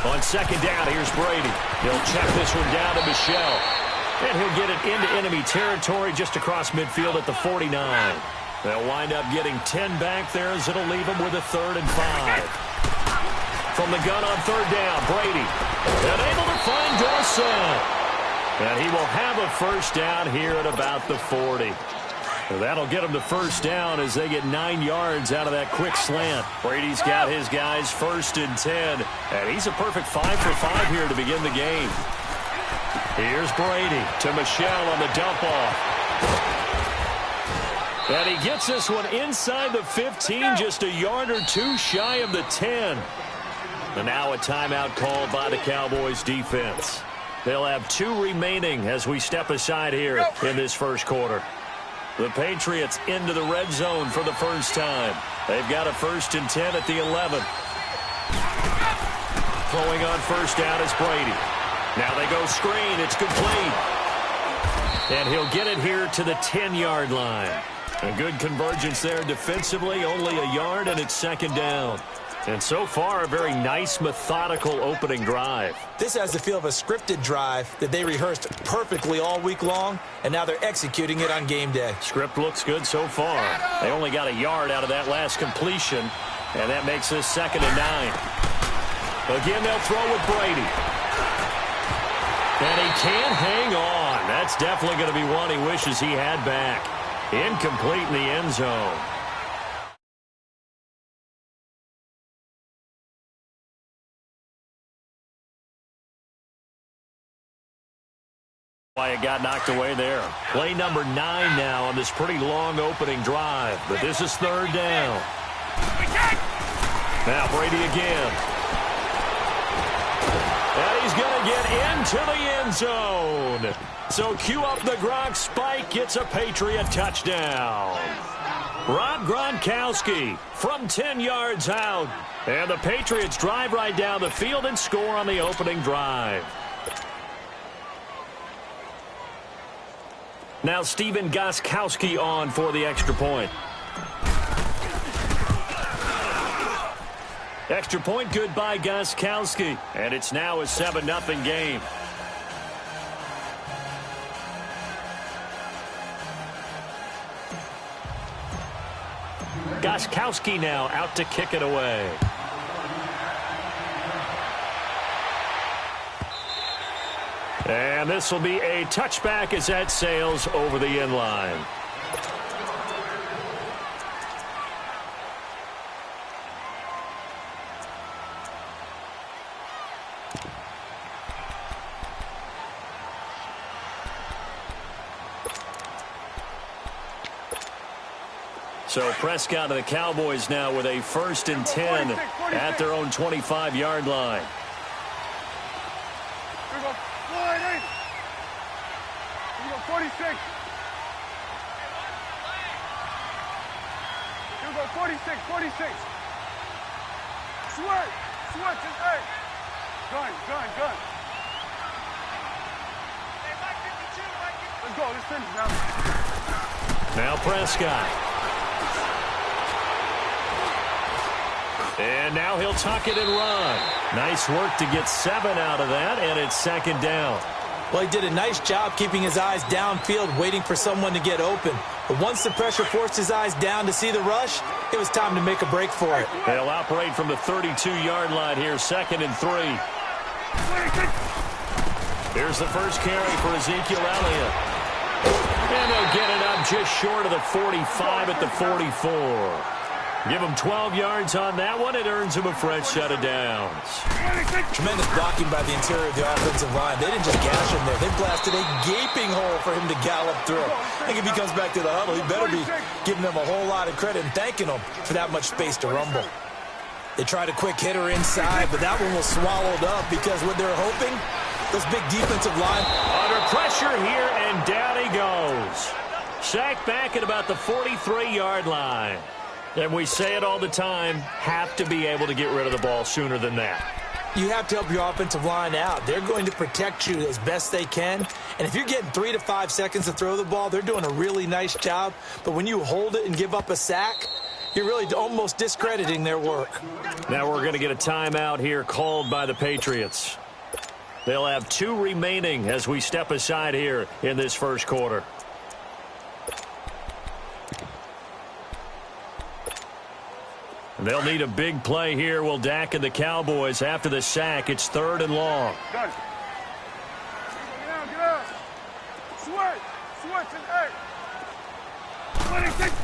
On second down, here's Brady. He'll check this one down to Michel. And he'll get it into enemy territory just across midfield at the 49. They'll wind up getting 10 back there as it'll leave them with a 3rd and 5. From the gun on 3rd down, Brady. And able to find Dawson. And he will have a first down here at about the 40. So that'll get them the first down as they get 9 yards out of that quick slant. Brady's got his guys 1st and 10. And he's a perfect 5 for 5 here to begin the game. Here's Brady to Michel on the dump off. And he gets this one inside the 15, just a yard or two shy of the 10. And now a timeout called by the Cowboys defense. They'll have 2 remaining as we step aside here in this first quarter. The Patriots into the red zone for the first time. They've got a 1st and 10 at the 11. Throwing on first down is Brady. Now they go screen. It's complete. And he'll get it here to the 10-yard line. A good convergence there defensively, only a yard, and it's 2nd down. And so far, a very nice, methodical opening drive. This has the feel of a scripted drive that they rehearsed perfectly all week long, and now they're executing it on game day. Script looks good so far. They only got a yard out of that last completion, and that makes this 2nd and 9. Again, they'll throw with Brady. And he can't hang on. That's definitely going to be one he wishes he had back. Incomplete in the end zone. Why it got knocked away there. Play number 9 now on this pretty long opening drive. But this is 3rd down. Now Brady again. And he's going to get into the end zone. So cue up the Gronk spike. Gets a Patriot touchdown. Rob Gronkowski from 10 yards out. And the Patriots drive right down the field and score on the opening drive. Now Stephen Gostkowski on for the extra point. Extra point good by Gostkowski. And it's now a 7-0 game. Gostkowski now out to kick it away. And this will be a touchback as that sails over the end line. So Prescott and the Cowboys now with a 1st and 10 at their own 25-yard line. Here we go. 46. Here we go. 46. 46. Switch. Just hey. Gun. Let's go. Let's finish now. Now Prescott. And now he'll tuck it and run. Nice work to get 7 out of that, and it's 2nd down. Well, he did a nice job keeping his eyes downfield, waiting for someone to get open. But once the pressure forced his eyes down to see the rush, it was time to make a break for it. They'll operate from the 32-yard line here, 2nd and 3. Here's the first carry for Ezekiel Elliott. And they'll get it up just short of the 45 at the 44. Give him 12 yards on that one. It earns him a fresh set of downs. Tremendous blocking by the interior of the offensive line. They didn't just gash him there. They blasted a gaping hole for him to gallop through. I think if he comes back to the huddle, he better be giving them a whole lot of credit and thanking them for that much space to rumble. They tried a quick hitter inside, but that one was swallowed up because what they're hoping, this big defensive line. Under pressure here, and down he goes. Sacked back at about the 43-yard line. And we say it all the time, have to be able to get rid of the ball sooner than that. You have to help your offensive line out. They're going to protect you as best they can. And if you're getting 3 to 5 seconds to throw the ball, they're doing a really nice job. But when you hold it and give up a sack, You're really almost discrediting their work. Now we're going to get a timeout here called by the Patriots. They'll have 2 remaining as we step aside here in this first quarter. They'll need a big play here. Will Dak and the Cowboys after the sack. It's 3rd and long. Got it. Get out. Switch, and hey. 26.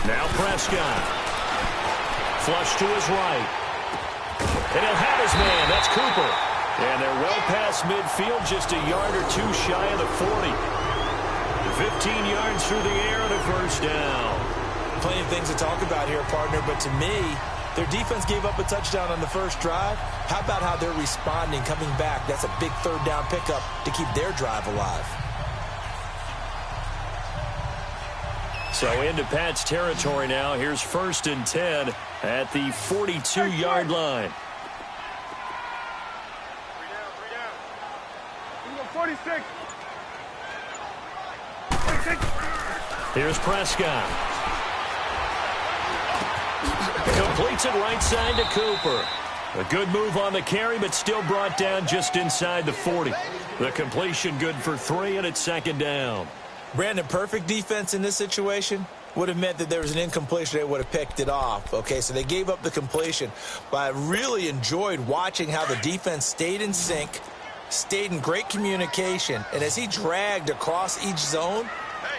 Now Prescott. Flush to his right. And he'll have his man. That's Cooper. And they're well past midfield, just a yard or 2 shy of the 40. 15 yards through the air and a first down. Plenty of things to talk about here, partner, but to me, their defense gave up a touchdown on the first drive. How about how they're responding, coming back? That's a big 3rd down pickup to keep their drive alive. So into Pat's territory now. Here's 1st and 10 at the 42-yard line. 46. Here's Prescott. Completes it right side to Cooper. A good move on the carry, but still brought down just inside the 40. The completion good for 3, and it's 2nd down. Brandon, perfect defense in this situation would have meant that there was an incompletion. They would have picked it off. Okay, so they gave up the completion. But I really enjoyed watching how the defense stayed in sync, stayed in great communication, and as he dragged across each zone,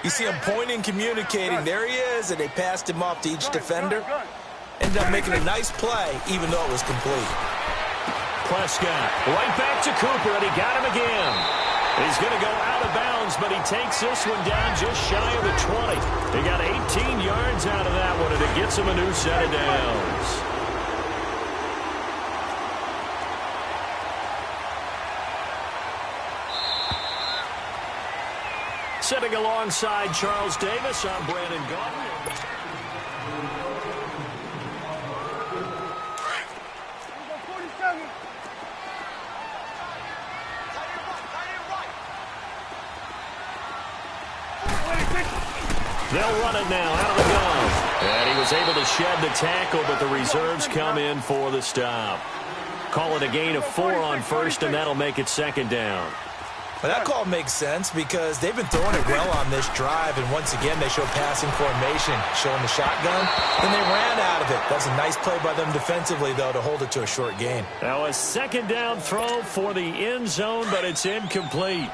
you see him pointing, communicating. There he is, and they passed him off to each defender. Ended up making a nice play, even though it was complete. Prescott right back to Cooper, and he got him again. He's going to go out of bounds, but he takes this one down just shy of the 20. He got 18 yards out of that one, and it gets him a new set of downs. Sitting alongside Charles Davis, I'm Brandon Gaudin. 47. They'll run it now out of the gun. And he was able to shed the tackle, but the reserves come in for the stop. Call it a gain of 4 on 1st, and that'll make it 2nd down. Well, that call makes sense because they've been throwing it well on this drive, and once again they show passing formation, showing the shotgun, and they ran out of it. That's a nice play by them defensively, though, to hold it to a short gain. Now a 2nd down throw for the end zone, but it's incomplete.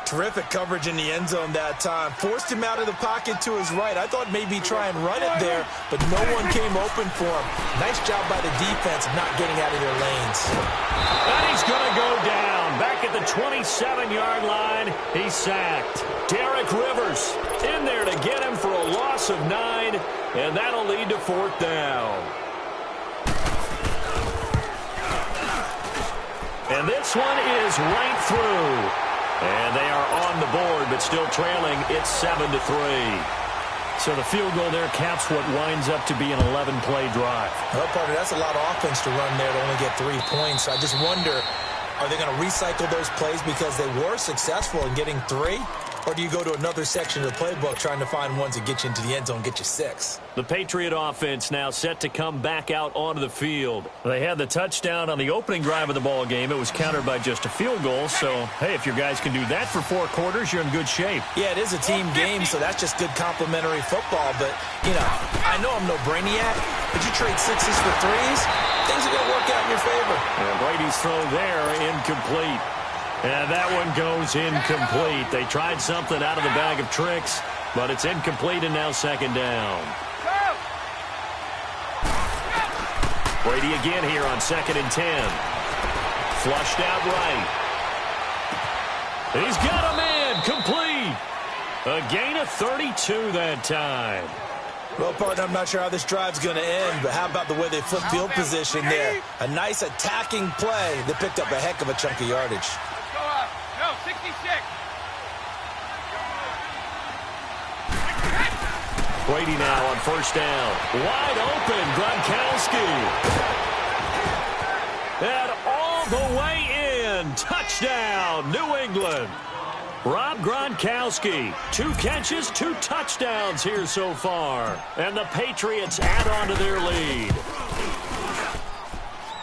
Terrific coverage in the end zone that time. Forced him out of the pocket to his right. I thought maybe try and run it there, but no one came open for him. Nice job by the defense not getting out of their lanes. And he's going to go down. Back at the 27-yard line, he's sacked. Derek Rivers in there to get him for a loss of 9, and that'll lead to 4th down. And this one is right through. And they are on the board, but still trailing. It's 7-3. So the field goal there caps what winds up to be an 11-play drive. Well, partner, that's a lot of offense to run there to only get 3 points. So I just wonder, are they going to recycle those plays because they were successful in getting 3? Or do you go to another section of the playbook trying to find ones that get you into the end zone, get you 6? The Patriot offense now set to come back out onto the field. They had the touchdown on the opening drive of the ball game. It was countered by just a field goal. So, hey, if your guys can do that for 4 quarters, you're in good shape. Yeah, it is a team game, so that's just good complimentary football. But, you know, I know I'm no brainiac, but you trade 6s for 3s, things are going to work out in your favor. And Brady's throw there, incomplete. And that one goes incomplete. They tried something out of the bag of tricks, but it's incomplete and now 2nd down. Brady again here on 2nd and 10. Flushed out right. He's got a man complete. A gain of 32 that time. Well, partner, I'm not sure how this drive's going to end, but how about the way they flip field position there? A nice attacking play that picked up a heck of a chunk of yardage. No, 66. Brady now on 1st down. Wide open, Gronkowski. And all the way in. Touchdown, New England. Rob Gronkowski, 2 catches, 2 touchdowns here so far. And the Patriots add on to their lead.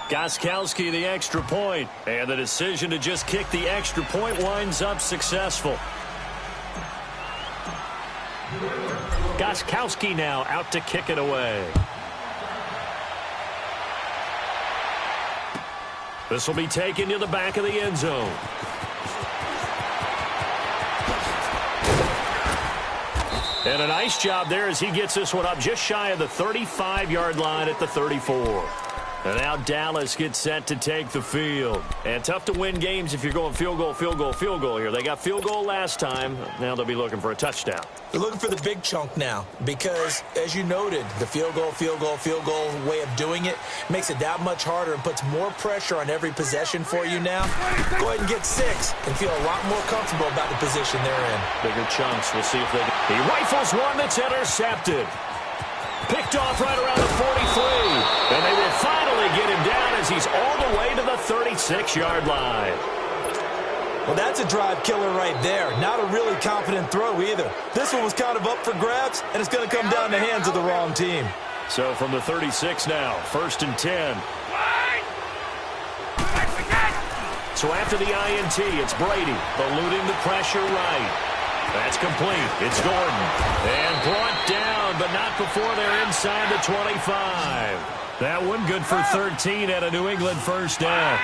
Gronkowski the extra point. And the decision to just kick the extra point winds up successful. Gronkowski now out to kick it away. This will be taken to the back of the end zone. And a nice job there as he gets this one up just shy of the 35-yard line at the 34. And now Dallas gets set to take the field. And tough to win games if you're going field goal, field goal, field goal here. They got field goal last time. Now they'll be looking for a touchdown. They're looking for the big chunk now because, as you noted, the field goal way of doing it makes it that much harder and puts more pressure on every possession for you now. Go ahead and get 6 and feel a lot more comfortable about the position they're in. Bigger chunks. We'll see if they... He rifles one that's intercepted. Picked off right around the 43. And they will finally get him down as he's all the way to the 36-yard line. Well, that's a drive killer right there. Not a really confident throw either. This one was kind of up for grabs, and it's going to come down the hands of the wrong team. So from the 36 now, 1st and 10. So after the INT, it's Brady, eluding the pressure right. That's complete. It's Gordon. And brought down, but not before they're inside the 25. That one good for 13 at a New England first down.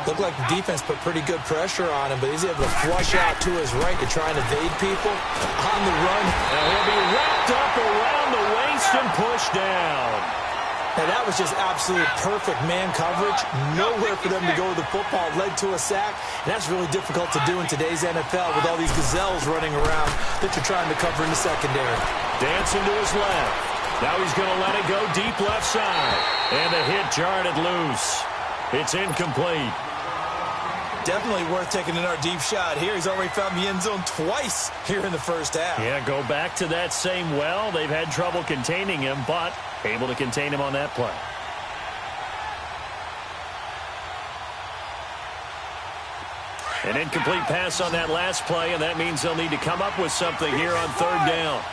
Looked like the defense put pretty good pressure on him, but he's able to flush out to his right to try and evade people on the run. And he'll be wrapped up around the waist and pushed down. And that was just absolute perfect man coverage. Nowhere for them to go with the football. Led to a sack. And that's really difficult to do in today's NFL with all these gazelles running around that you're trying to cover in the secondary. Dancing to his left. Now he's going to let it go deep left side. And the hit jarred it loose. It's incomplete. Definitely worth taking another deep shot here. He's already found the end zone twice here in the first half. Yeah, go back to that same well. They've had trouble containing him, but able to contain him on that play. An incomplete pass on that last play, and that means they'll need to come up with something here on 3rd down.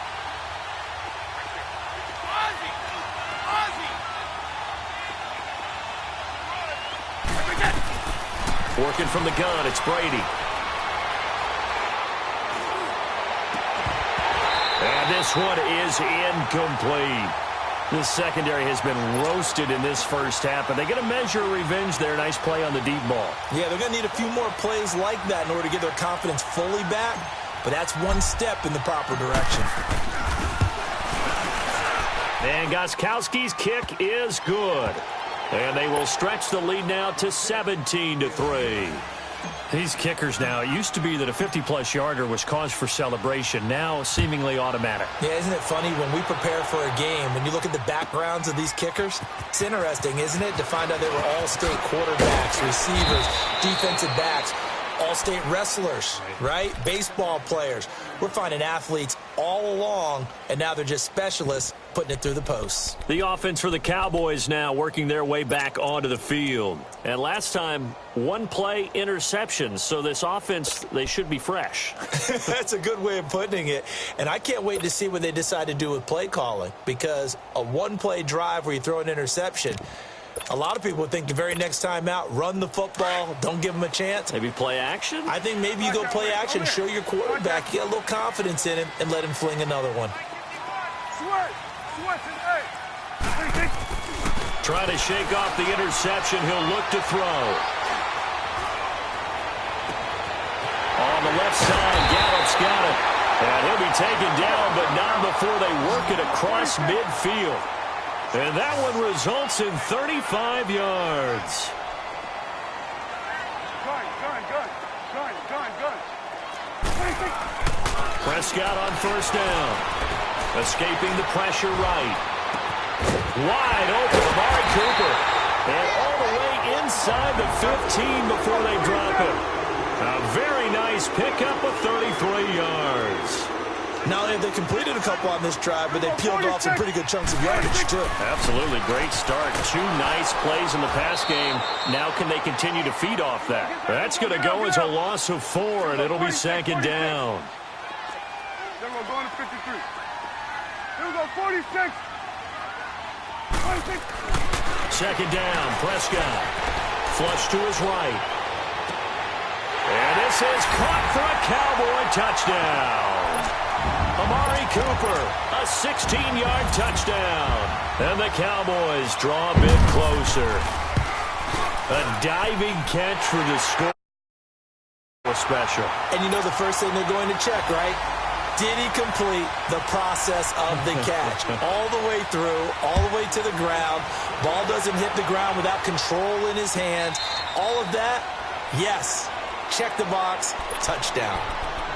Working from the gun, it's Brady. And this one is incomplete. This secondary has been roasted in this first half, but they get a measure of revenge there. Nice play on the deep ball. Yeah, they're going to need a few more plays like that in order to get their confidence fully back, but that's one step in the proper direction. And Gronkowski's kick is good. And they will stretch the lead now to 17-3. These kickers now, it used to be that a 50-plus yarder was cause for celebration. Now seemingly automatic. Yeah, isn't it funny when we prepare for a game, when you look at the backgrounds of these kickers, it's interesting, isn't it, to find out they were all-state quarterbacks, receivers, defensive backs, all-state wrestlers, right? Baseball players. We're finding athletes all along, and now they're just specialists putting it through the posts. The offense for the Cowboys now working their way back onto the field. And last time, one play interception. So this offense, they should be fresh. That's a good way of putting it. And I can't wait to see what they decide to do with play calling, because a one-play drive where you throw an interception, a lot of people think the very next time out, run the football, don't give them a chance. Maybe play action? I think maybe you go play action, show your quarterback, get a little confidence in him, and let him fling another one. Trying to shake off the interception. He'll look to throw. On the left side, Gallup's got it. And he'll be taken down, but not before they work it across midfield. And that one results in 35 yards. Prescott on first down. Escaping the pressure right. Wide open, Amari Cooper. And all the way inside the 15 before they drop it. A very nice pickup of 33 yards. Not only have they completed a couple on this drive, but they peeled off some pretty good chunks of yardage, too. Absolutely. Great start. 2 nice plays in the pass game. Now can they continue to feed off that? That's going to go as a loss of 4, and it'll be second down. Then we're going to 53. Here we go, 46. 26. Second down, Prescott. Flush to his right. And this is caught for a Cowboy touchdown. Amari Cooper, a 16-yard touchdown. And the Cowboys draw a bit closer. A diving catch for the score special. And you know the first thing they're going to check, right? Did he complete the process of the catch? All the way through, all the way to the ground. Ball doesn't hit the ground without control in his hands. All of that, yes. Check the box, touchdown.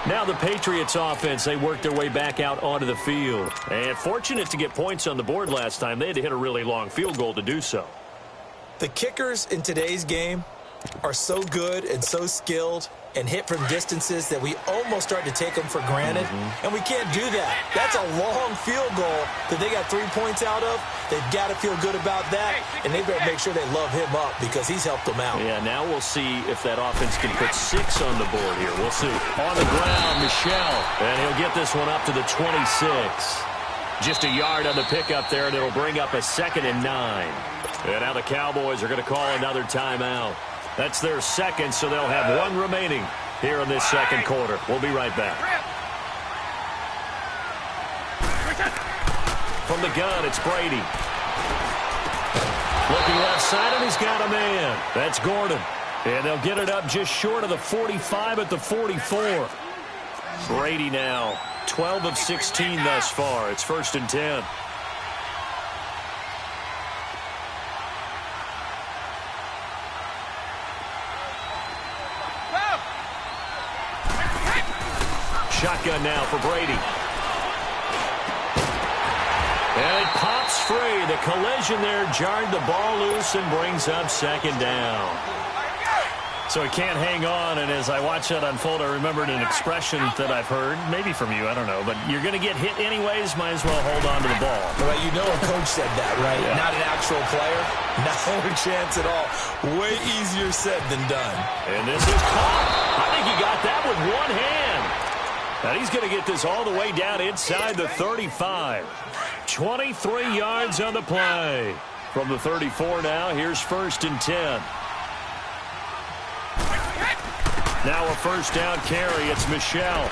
Now the Patriots offense, they worked their way back out onto the field. And fortunate to get points on the board last time. They had to hit a really long field goal to do so. The kickers in today's game are so good and so skilled and hit from distances that we almost start to take them for granted. And we can't do that. That's a long field goal that they got 3 points out of. They've got to feel good about that, and they better make sure they love him up because he's helped them out. Yeah, now we'll see if that offense can put 6 on the board here. We'll see. On the ground, Michel, and he'll get this one up to the 26. Just a yard on the pickup there, and it'll bring up a 2nd and 9. And now the Cowboys are going to call another timeout. That's their second, so they'll have 1 remaining here in this second quarter. We'll be right back. From the gun, it's Brady. Looking left side, and he's got a man. That's Gordon. And they'll get it up just short of the 45 at the 44. Brady now, 12 of 16 thus far. It's 1st and 10. Shotgun now for Brady. And it pops free. The collision there jarred the ball loose and brings up 2nd down. So he can't hang on, and as I watch that unfold, I remembered an expression that I've heard, maybe from you, I don't know, but you're going to get hit anyways, might as well hold on to the ball. Well, you know a coach said that, right? Yeah. Not an actual player. Not a chance at all. Way easier said than done. And this is caught. I think he got that with one hand. And he's going to get this all the way down inside the 35. 23 yards on the play. From the 34 now, here's 1st and 10. Now a 1st down carry. It's Michel.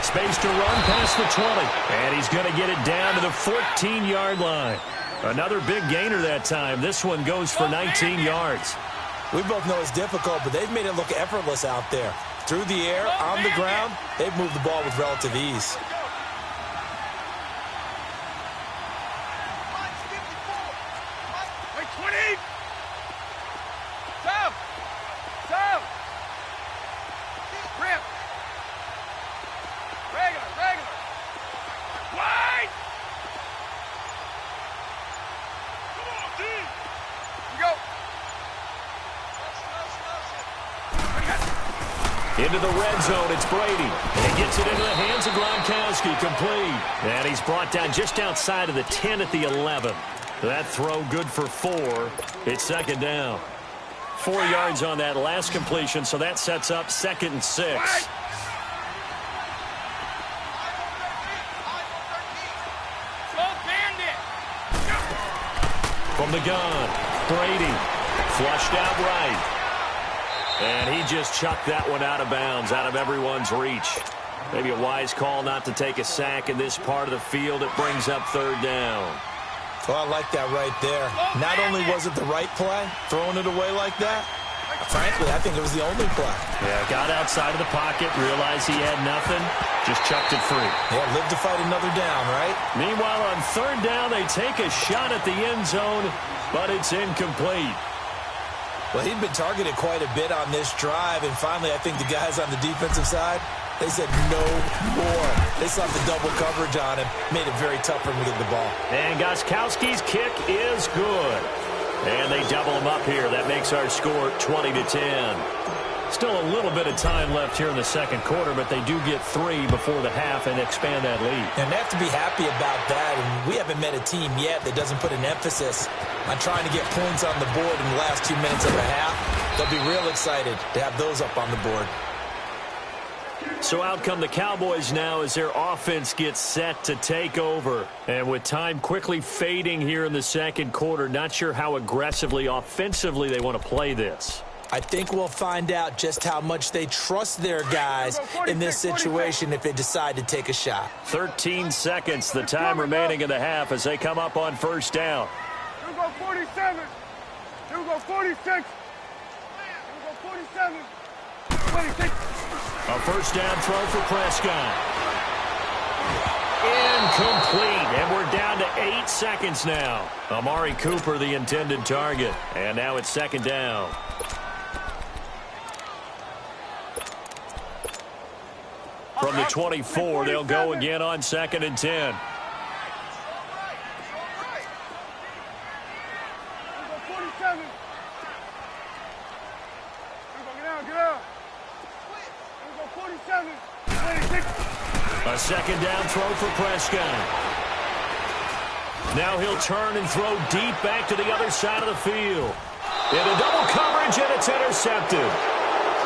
Space to run past the 20. And he's going to get it down to the 14-yard line. Another big gainer that time. This one goes for 19 yards. We both know it's difficult, but they've made it look effortless out there. Through the air, on the ground, they've moved the ball with relative ease. Wait, 20. Stop. Stop. Rip. Regular. Wide. Come on, team. Here we go. Into the red zone, it's Brady. And he gets it into the hands of Gronkowski, complete. And he's brought down just outside of the 10 at the 11. That throw good for 4. It's 2nd down. 4 yards on that last completion, so that sets up 2nd and 6. From the gun, Brady. Flushed out right. And he just chucked that one out of bounds, out of everyone's reach. Maybe a wise call not to take a sack in this part of the field. It brings up 3rd down. Well, I like that right there. Not only was it the right play, throwing it away like that, frankly, I think it was the only play. Yeah, got outside of the pocket, realized he had nothing, just chucked it free. Yeah, live to fight another down, right? Meanwhile, on 3rd down, they take a shot at the end zone, but it's incomplete. Well, he'd been targeted quite a bit on this drive, and finally I think the guys on the defensive side, they said no more. They saw the double coverage on him, made it very tough for him to get the ball. And Gostkowski's kick is good. And they double him up here. That makes our score 20-10. Still a little bit of time left here in the second quarter, but they do get 3 before the half and expand that lead. And they have to be happy about that, and we haven't met a team yet that doesn't put an emphasis on trying to get points on the board in the last 2 minutes of the half. They'll be real excited to have those up on the board. So out come the Cowboys now as their offense gets set to take over. And with time quickly fading here in the second quarter, not sure how aggressively, offensively they want to play this. I think we'll find out just how much they trust their guys in this situation if they decide to take a shot. 13 seconds, the time remaining in the half as they come up on first down. Here we go 47. Here we go 46. Here we go 47. 26. A first down throw for Prescott. Incomplete, and we're down to 8 seconds now. Amari Cooper, the intended target. And now it's second down. From the 24, they'll go again on 2nd and 10. 47. Get out, get out. Here we go 47. 26. A second down throw for Prescott. Now he'll turn and throw deep back to the other side of the field. Into double coverage, and it's intercepted.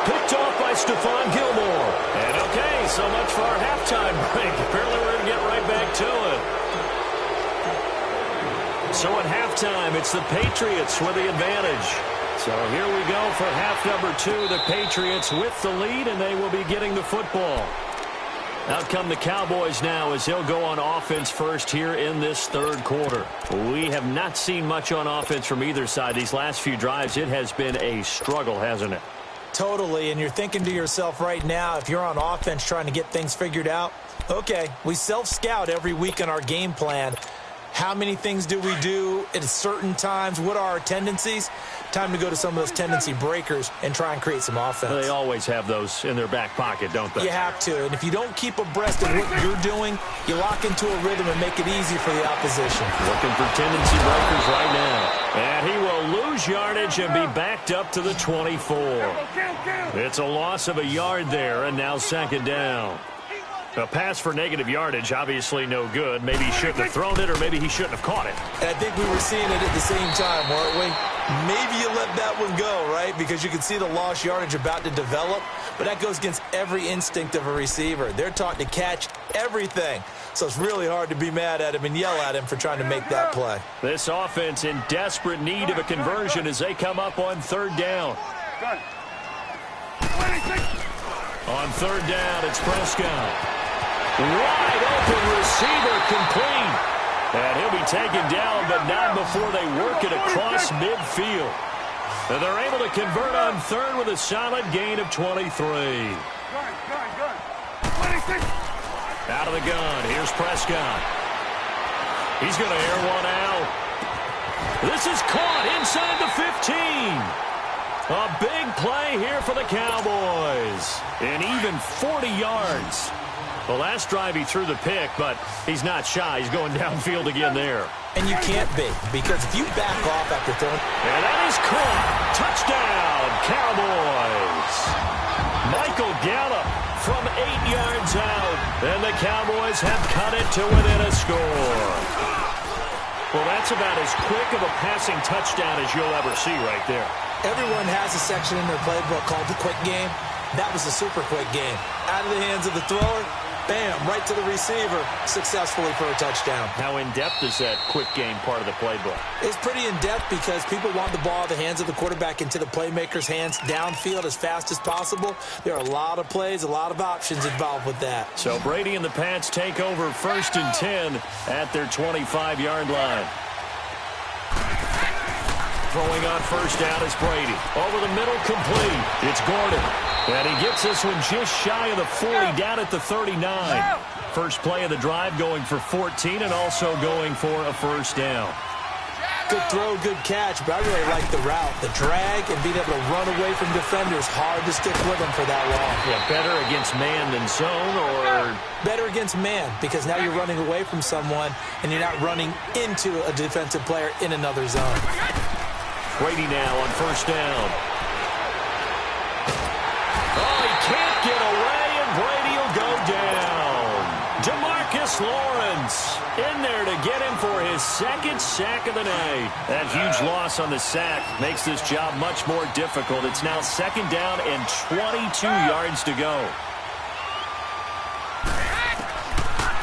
Picked off by Stephon Gilmore. And okay, so much for our halftime break. Apparently we're going to get right back to it. So at halftime, it's the Patriots with the advantage. So here we go for half number 2. The Patriots with the lead, and they will be getting the football. Out come the Cowboys now as they'll go on offense first here in this third quarter. We have not seen much on offense from either side. These last few drives, it has been a struggle, hasn't it? Totally, and you're thinking to yourself right now, if you're on offense trying to get things figured out, okay, we self-scout every week in our game plan. How many things do we do at certain times? What are our tendencies? Time to go to some of those tendency breakers and try and create some offense. They always have those in their back pocket, don't they? You have to, and if you don't keep abreast of what you're doing, you lock into a rhythm and make it easy for the opposition. Looking for tendency breakers right now. And he will lose yardage and be backed up to the 24. It's a loss of a yard there, and now second down. A pass for negative yardage, obviously no good. Maybe he shouldn't have thrown it, or maybe he shouldn't have caught it. And I think we were seeing it at the same time, weren't we? Maybe you let that one go, right? Because you can see the lost yardage about to develop, but that goes against every instinct of a receiver. They're taught to catch everything. So it's really hard to be mad at him and yell at him for trying to make that play. This offense in desperate need of a conversion as they come up on third down. On third down, it's Prescott. Wide open receiver complete. And he'll be taken down, but not before they work it across midfield. And they're able to convert on third with a solid gain of 23. Out of the gun, here's Prescott. He's going to air one out. This is caught inside the 15. A big play here for the Cowboys. And even 40 yards. The last drive he threw the pick, but he's not shy. He's going downfield again there. And you can't be, because if you back off after throwing... And that is caught. Touchdown, Cowboys. Michael Gallup from 8 yards out. And the Cowboys have cut it to within a score. Well, that's about as quick of a passing touchdown as you'll ever see right there. Everyone has a section in their playbook called the quick game. That was a super quick game. Out of the hands of the thrower, bam, right to the receiver, successfully for a touchdown. How in-depth is that quick game part of the playbook? It's pretty in-depth because people want the ball out of the hands of the quarterback into the playmaker's hands downfield as fast as possible. There are a lot of plays, a lot of options involved with that. So Brady and the Pats take over 1st and 10 at their 25-yard line. Throwing on first down is Brady. Over the middle, complete. It's Gordon. And he gets this one just shy of the 40, down at the 39. First play of the drive going for 14 and also going for a first down. Good throw, good catch, but I really like the route. The drag and being able to run away from defenders, hard to stick with them for that long. Yeah, better against man than zone, or? Better against man, because now you're running away from someone and you're not running into a defensive player in another zone. Brady now on first down. Demarcus Lawrence in there to get him for his second sack of the night. That huge loss on the sack makes this job much more difficult. It's now second down and 22 yards to go.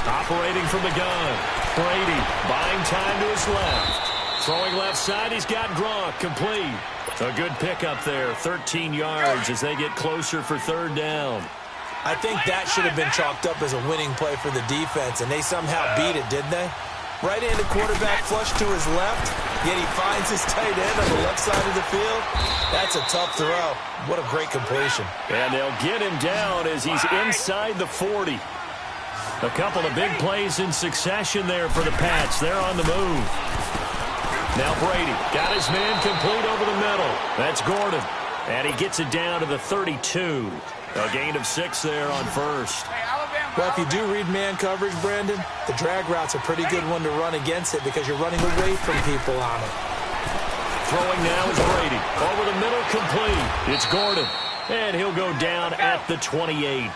Operating from the gun, Brady buying time to his left. Throwing left side, he's got Gronk complete. A good pickup there, 13 yards as they get closer for third down. I think that should have been chalked up as a winning play for the defense, and they somehow beat it, didn't they? Right-handed quarterback flush to his left, yet he finds his tight end on the left side of the field. That's a tough throw. What a great completion. And they'll get him down as he's inside the 40. A couple of big plays in succession there for the Pats. They're on the move. Now Brady got his man complete over the middle. That's Gordon. And he gets it down to the 32. A gain of 6 there on first. Well, if you do read man coverage, Brandon, the drag route's a pretty good one to run against it because you're running away from people on it. Throwing now is Brady. Over the middle, complete. It's Gordon. And he'll go down at the 28.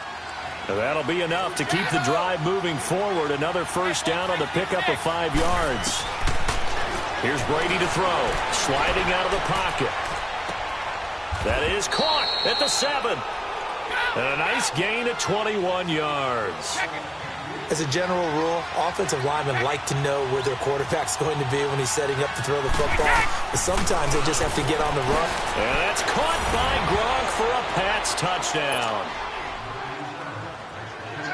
That'll be enough to keep the drive moving forward. Another first down on the pickup of 5 yards. Here's Brady to throw. Sliding out of the pocket. That is caught at the 7. And a nice gain of 21 yards. As a general rule, offensive linemen like to know where their quarterback's going to be when he's setting up to throw the football. But sometimes they just have to get on the run. And that's caught by Gronk for a Pats touchdown.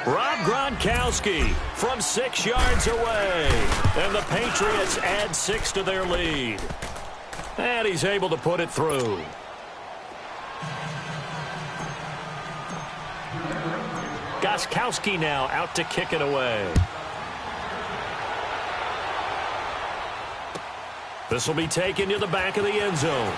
Rob Gronkowski from 6 yards away. And the Patriots add 6 to their lead. And he's able to put it through. Gronkowski now out to kick it away. This will be taken to the back of the end zone.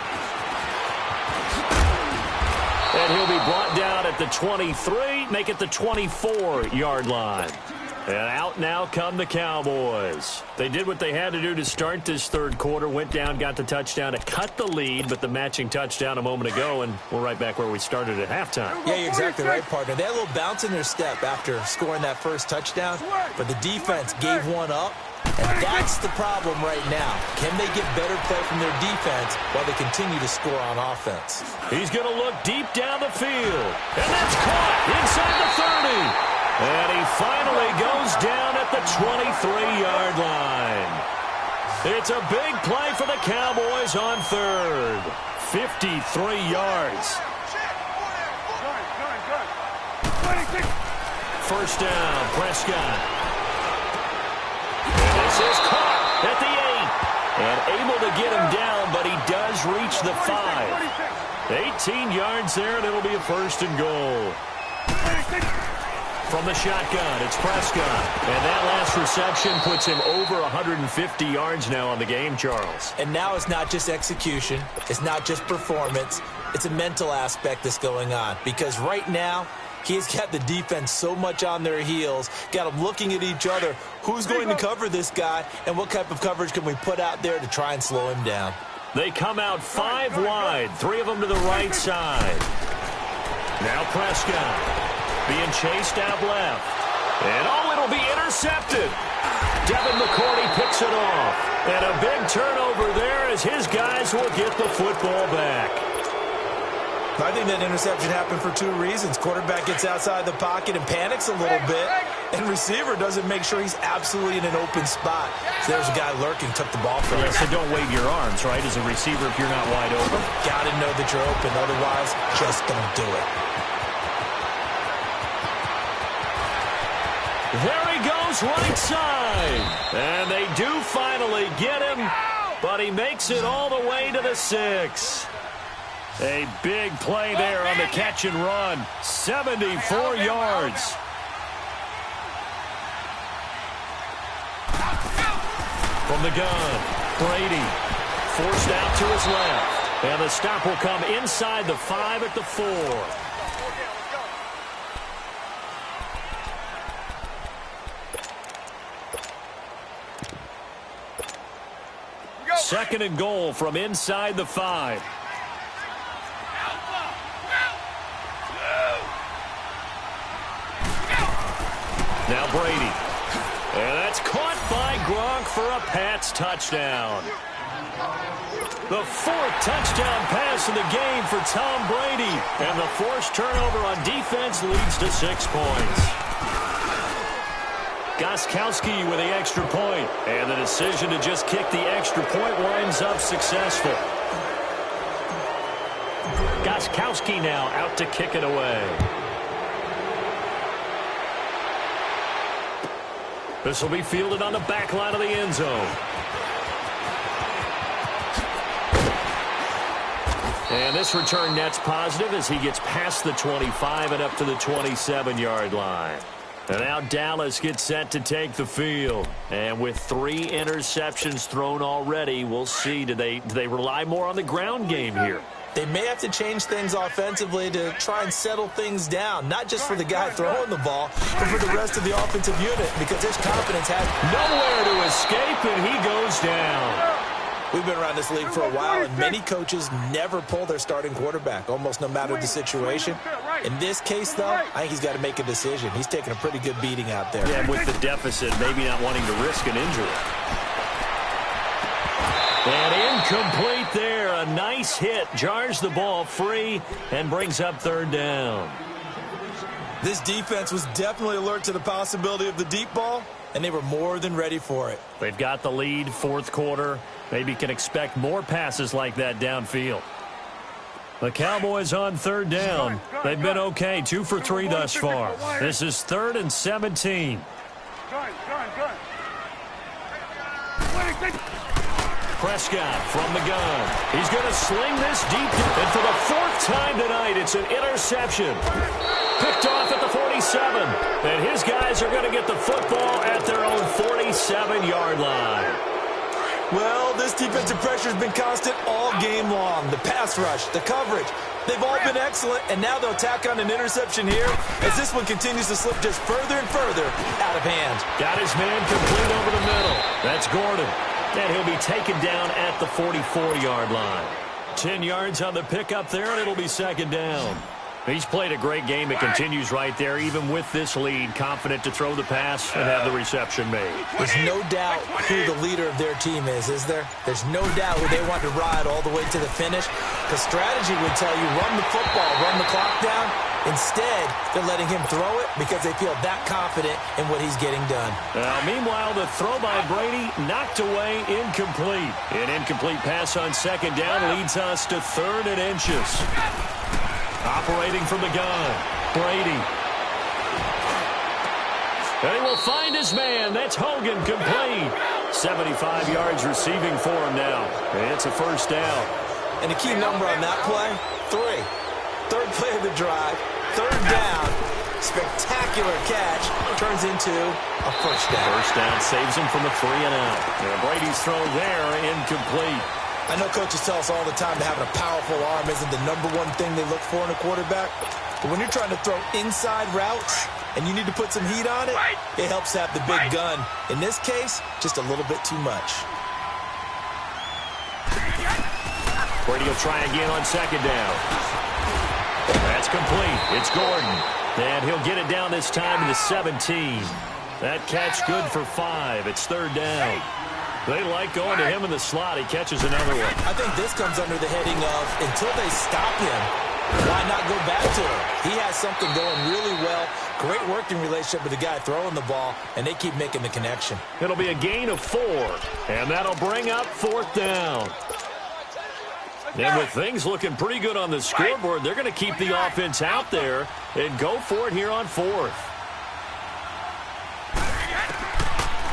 And he'll be brought down at the 23, make it the 24-yard line. And out now come the Cowboys. They did what they had to do to start this third quarter, went down, got the touchdown to cut the lead, but the matching touchdown a moment ago, and we're right back where we started at halftime. Yeah, you're exactly right, partner. They had a little bounce in their step after scoring that first touchdown, but the defense gave one up, and that's the problem right now. Can they get better play from their defense while they continue to score on offense? He's going to look deep down the field, and that's caught inside the 30. And he finally goes down at the 23-yard line. It's a big play for the Cowboys on third. 53 yards. First down, Prescott. And this is caught at the 8. And able to get him down, but he does reach the 5. 18 yards there, and it'll be a first and goal. From the shotgun, it's Prescott. And that last reception puts him over 150 yards now on the game, Charles. And now it's not just execution. It's not just performance. It's a mental aspect that's going on. Because right now, he's got the defense so much on their heels, got them looking at each other. Who's going to cover this guy, and what type of coverage can we put out there to try and slow him down? They come out 5 wide, 3 of them to the right side. Now Prescott. Being chased out left. And, it'll be intercepted. Devin McCourty picks it off. And a big turnover there as his guys will get the football back. I think that interception happened for 2 reasons. Quarterback gets outside the pocket and panics a little bit. And receiver doesn't make sure he's absolutely in an open spot. So there's a guy lurking, took the ball from him. So don't wave your arms, right, as a receiver if you're not wide open. Got to know that you're open. Otherwise, just don't do it. There he goes right side. And they do finally get him, but he makes it all the way to the 6. A big play there on the catch and run. 74 yards. From the gun, Brady forced out to his left. And the stop will come inside the 5 at the 4. Second and goal from inside the 5. Now Brady And that's caught by Gronk for a Pats touchdown. The 4th touchdown pass of the game for Tom Brady. And the forced turnover on defense leads to 6 points. Gostkowski with the extra point. And the decision to just kick the extra point winds up successful. Gostkowski now out to kick it away. This will be fielded on the back line of the end zone. And this return net's positive as he gets past the 25 and up to the 27-yard line. And now Dallas gets set to take the field. And with 3 interceptions thrown already, we'll see. Do they rely more on the ground game here? They may have to change things offensively to try and settle things down, not just for the guy throwing the ball, but for the rest of the offensive unit, because his confidence has nowhere to escape, and he goes down. We've been around this league for a while, and many coaches never pull their starting quarterback, almost no matter the situation. In this case, though, I think he's got to make a decision. He's taking a pretty good beating out there. Yeah, with the deficit, maybe not wanting to risk an injury. And incomplete there. A nice hit. Jars the ball free and brings up 3rd down. This defense was definitely alert to the possibility of the deep ball, and they were more than ready for it. They've got the lead, 4th quarter. Maybe can expect more passes like that downfield. The Cowboys on 3rd down. They've been okay, 2 for 3 thus far. This is 3rd and 17. Prescott from the gun. He's going to sling this deep. And for the 4th time tonight, it's an interception. Picked off at the 47. And his guys are going to get the football at their own 47-yard line. Well, this defensive pressure has been constant all game long. The pass rush, the coverage, they've all been excellent, and now they'll tack on an interception here as this one continues to slip just further and further out of hand. Got his man complete over the middle. That's Gordon. And he'll be taken down at the 44-yard line. 10 yards on the pickup there, and it'll be 2nd down. He's played a great game. It continues right there, even with this lead, confident to throw the pass and have the reception made. There's no doubt who the leader of their team is there? There's no doubt who they want to ride all the way to the finish. The strategy would tell you run the football, run the clock down. Instead, they're letting him throw it because they feel that confident in what he's getting done. Meanwhile, the throw by Brady knocked away, incomplete. An incomplete pass on 2nd down leads us to 3rd and inches. Operating from the gun, Brady. And he will find his man. That's Hogan, complete. 75 yards receiving for him now. It's a 1st down. And the key number on that play, 3. 3rd play of the drive, 3rd down. Spectacular catch turns into a 1st down. 1st down saves him from a 3-and-out. And Brady's throw there, incomplete. I know coaches tell us all the time that having a powerful arm isn't the #1 thing they look for in a quarterback. But when you're trying to throw inside routes and you need to put some heat on it, it helps to have the big gun. In this case, just a little bit too much. Brady will try again on 2nd down. That's complete. It's Gordon. And he'll get it down this time to the 17. That catch good for 5. It's 3rd down. They like going to him in the slot. He catches another one. I think this comes under the heading of until they stop him, why not go back to him? He has something going really well. Great working relationship with the guy throwing the ball, and they keep making the connection. It'll be a gain of 4, and that'll bring up 4th down. And with things looking pretty good on the scoreboard, they're going to keep the offense out there and go for it here on 4th.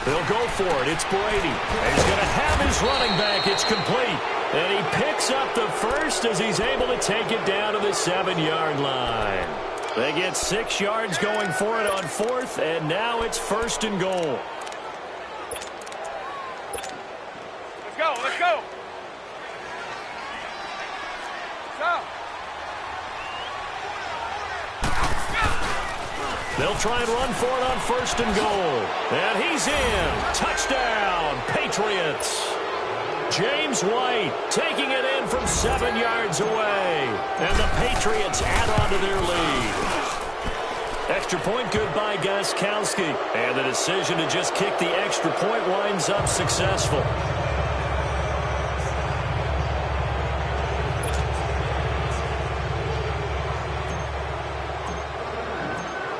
They'll go for it. It's Brady. And he's going to have his running back. It's complete. And he picks up the 1st as he's able to take it down to the 7-yard line. They get 6 yards going for it on 4th, and now it's 1st and goal. Let's go, let's go. They'll try and run for it on 1st and goal. And he's in. Touchdown, Patriots. James White taking it in from 7 yards away. And the Patriots add on to their lead. Extra point good by Gostkowski. And the decision to just kick the extra point winds up successful.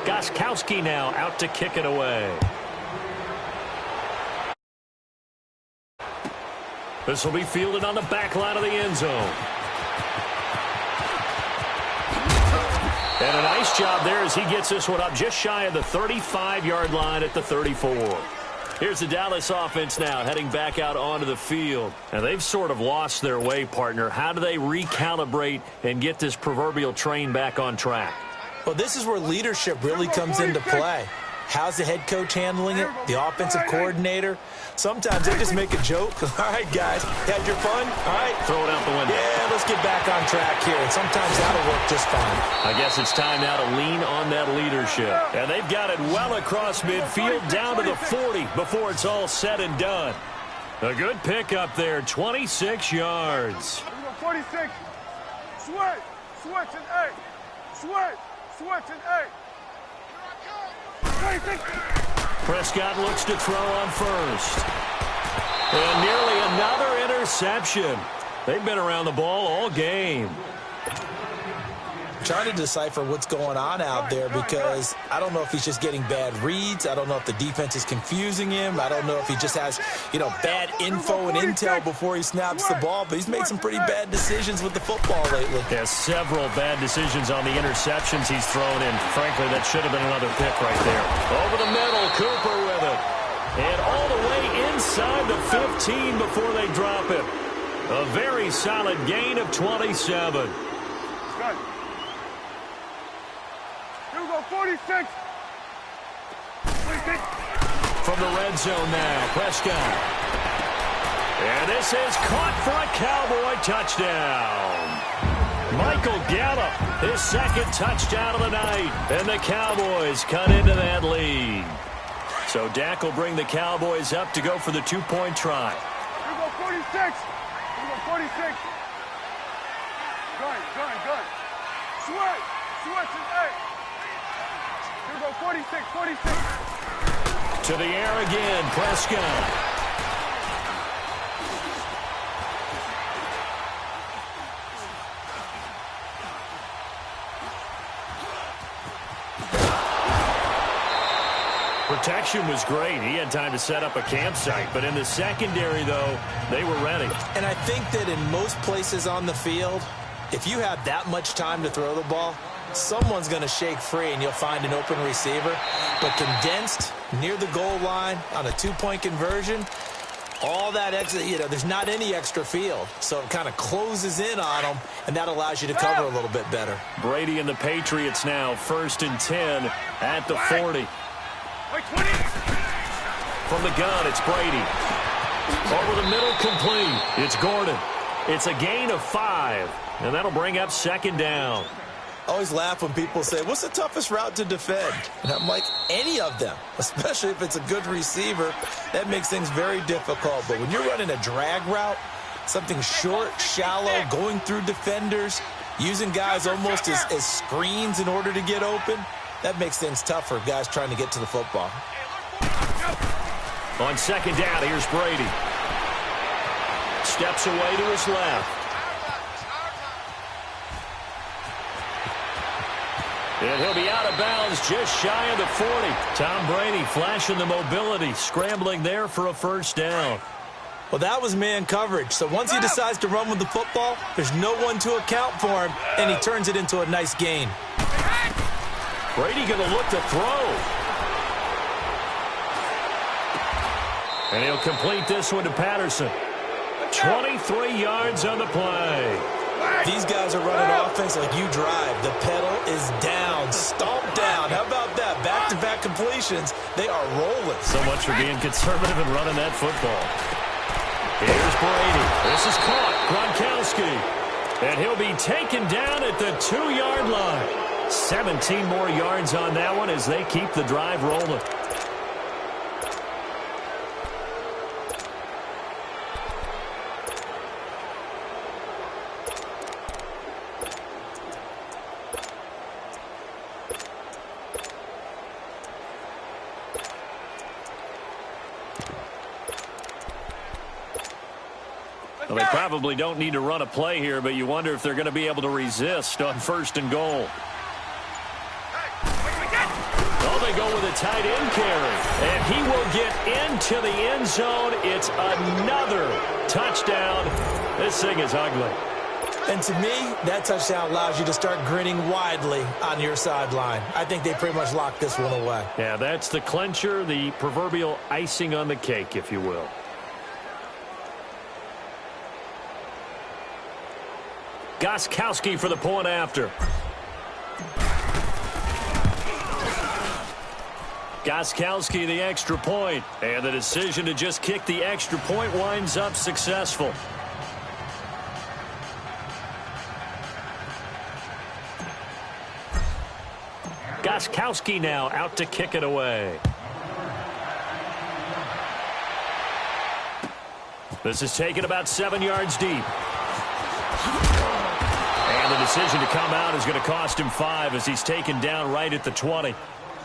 Gostkowski now out to kick it away. This will be fielded on the back line of the end zone. And a nice job there as he gets this one up just shy of the 35-yard line at the 34. Here's the Dallas offense now heading back out onto the field. And they've sort of lost their way, partner. How do they recalibrate and get this proverbial train back on track? Well, this is where leadership really comes into play. How's the head coach handling it? The offensive coordinator? Sometimes they just make a joke. All right, guys, had your fun? All right. Throw it out the window. Yeah, let's get back on track here. And sometimes that'll work just fine. I guess it's time now to lean on that leadership. And they've got it well across midfield down to the 40 before it's all said and done. A good pickup there, 26 yards. 46. Switch. Switch and 8. Switch. Switch and 8. Prescott looks to throw on first. And nearly another interception. They've been around the ball all game. Trying to decipher what's going on out there because I don't know if he's just getting bad reads. I don't know if the defense is confusing him. I don't know if he just has, bad info and intel before he snaps the ball. But he's made some pretty bad decisions with the football lately. Yeah, several bad decisions on the interceptions he's thrown in. Frankly, that should have been another pick right there. Over the middle, Cooper with it. And all the way inside the 15 before they drop it. A very solid gain of 27. Good. 46. From the red zone now, Prescott. And this is caught for a Cowboy touchdown. Michael Gallup, his second touchdown of the night. And the Cowboys cut into that lead. So Dak will bring the Cowboys up to go for the two-point try. Here go 46. Here go 46. Good. Switch and 8. 46. To the air again, Prescott. Protection was great. He had time to set up a campsite. But in the secondary, though, they were ready. And I think that in most places on the field, if you have that much time to throw the ball, someone's going to shake free and you'll find an open receiver. But condensed near the goal line on a two-point conversion, all that extra, there's not any extra field. So it kind of closes in on them, and that allows you to cover a little bit better. Brady and the Patriots now 1st and 10 at the 40. From the gun, it's Brady. Over the middle, complete. It's Gordon. It's a gain of 5, and that'll bring up 2nd down. I always laugh when people say, what's the toughest route to defend? And I'm like, any of them, especially if it's a good receiver. That makes things very difficult. But when you're running a drag route, something short, shallow, going through defenders, using guys almost as screens in order to get open, that makes things tough for guys trying to get to the football. On 2nd down, here's Brady. Steps away to his left. And he'll be out of bounds just shy of the 40. Tom Brady flashing the mobility, scrambling there for a 1st down. Well, that was man coverage. So once he decides to run with the football, there's no one to account for him, and he turns it into a nice gain. Brady going to look to throw. And he'll complete this one to Patterson. 23 yards on the play. These guys are running offense like you drive. The pedal is down, stomped down. How about that? Back-to-back completions. They are rolling. So much for being conservative and running that football. Here's Brady. This is caught. Gronkowski. And he'll be taken down at the 2-yard line. 17 more yards on that one as they keep the drive rolling. Well, they probably don't need to run a play here, but you wonder if they're going to be able to resist on 1st and goal. Oh, they go with a tight end carry. And he will get into the end zone. It's another touchdown. This thing is ugly. And to me, that touchdown allows you to start grinning widely on your sideline. I think they pretty much locked this one away. Yeah, that's the clincher, the proverbial icing on the cake, if you will. Gostkowski for the point after. Gostkowski the extra point. And the decision to just kick the extra point winds up successful. Gostkowski now out to kick it away. This is taken about 7 yards deep. And the decision to come out is going to cost him 5 as he's taken down right at the 20.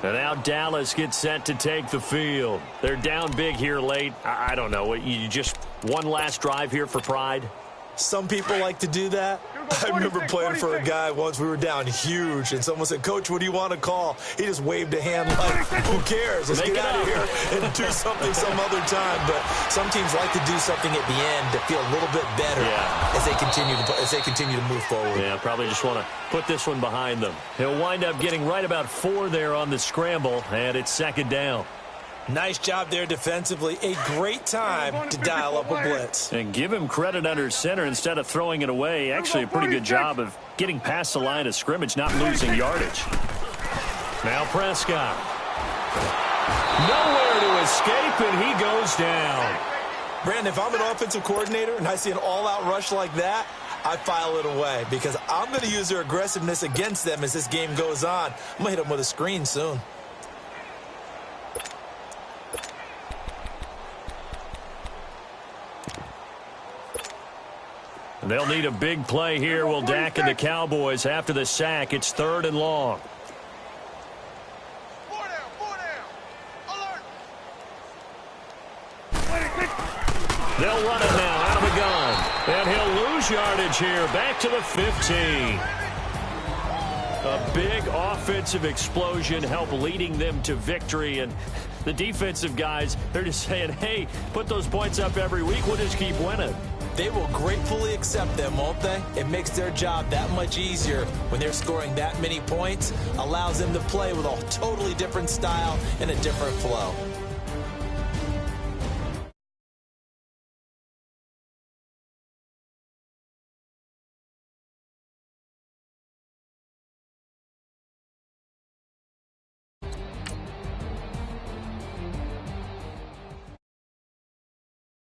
And now Dallas gets set to take the field. They're down big here late. I don't know. You just one last drive here for pride? Some people like to do that. I remember playing for a guy once. We were down huge, and someone said, "Coach, what do you want to call?" He just waved a hand like, "Who cares? Let's get out of here and do something some other time." But some teams like to do something at the end to feel a little bit better as they continue to move forward. Yeah, probably just want to put this one behind them. He'll wind up getting right about 4 there on the scramble, and it's 2nd down. Nice job there defensively. A great time to dial up a blitz. And give him credit under center instead of throwing it away. Actually, a pretty good job of getting past the line of scrimmage, not losing yardage. Now Prescott. Nowhere to escape, and he goes down. Brandon, if I'm an offensive coordinator and I see an all-out rush like that, I file it away because I'm going to use their aggressiveness against them as this game goes on. I'm going to hit them with a screen soon. They'll need a big play here. Will Dak and the Cowboys after the sack. It's 3rd and long. They'll run it now out of the gun. And he'll lose yardage here. Back to the 15. A big offensive explosion helped leading them to victory. And the defensive guys, they're just saying, hey, put those points up every week. We'll just keep winning. They will gratefully accept them, won't they? It makes their job that much easier when they're scoring that many points. Allows them to play with a totally different style and a different flow.